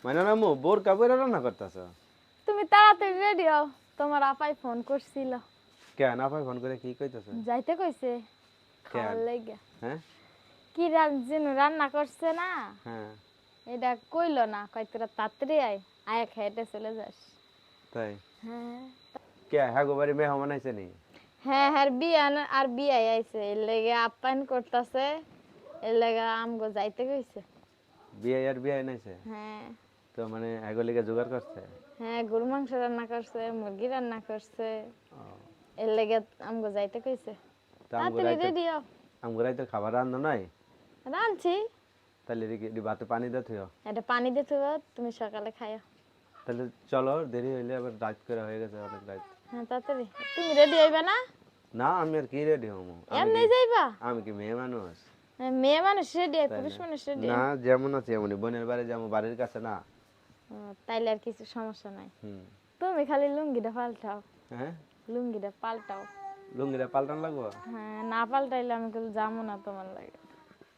মানে আম্মু বোরকা পরে রান্না করতেছ? তুমি তাড়াতাড়ি রেডি হও, তোমার আপাই ফোন করছিল। কেন আপাই ফোন করে কি কইতেছে? যাইতে কইছে খাওয়ার কেন? লাগা। হ্যাঁ কি রান্না করছে না, হ্যাঁ এটা কইলো না, কয় তোরা তাড়াতাড়ি আয়, আয়া খেয়ে চলে যাস। তাই হ্যাঁ কে হ্যাঁ গো বাড়ি মেহমান আইছে নি? হ্যাঁ হ্যাঁ বিয়া আর বিয়াই আইছে, এর লেগে আপ্যায়ন করতেছে, এর লেগে আমগো যাইতে কইছে। বিয়ে আর বিয়ে নাইছে? হ্যাঁ তো মানে এগুলিকে জোগাড় করছে? হ্যাঁ গরু মাংস রান্না করছে, মুরগি রান্না করছে, ও, এর লেগে আমগো যাইতে কইছে। তা তাড়াতাড়ি রেডি হও। আমগো রাইতে খাবার রান্না নাই? রাঁধছি, তাহলে ভাতে পানি দে থুয়। এটা পানি দিতে হবে, তুমি সকালে খাইও। তাহলে চলো, দেরি হইলে আবার রাত করে হয়ে গেছে, অনেক রাত। হ্যাঁ তাড়াতাড়ি। তুমি রেডি হইবা না? না আমি আর কি রেডি হবো? এমনি যাইবা? আমি কি মেয়ে মানুষ? মেয়ে মানুষ রেডি হয়, তাই পুরুষ না? মানুষ রেডি না হয়। যেমন আছে এমনই, বোনের বাড়ি যাবো, বাড়ির কাছে না। তাইলে আর কিছু সমস্যা নাই। হুম। তুমি খালি লুঙ্গিটা পাল্টাও, হ্যাঁ লুঙ্গিটা পাল্টাও। লুঙ্গিটা পাল্টান লাগবো? হ্যাঁ না পাল্টাইলে আমি কিন্তু যাবো না তোমার লাগে।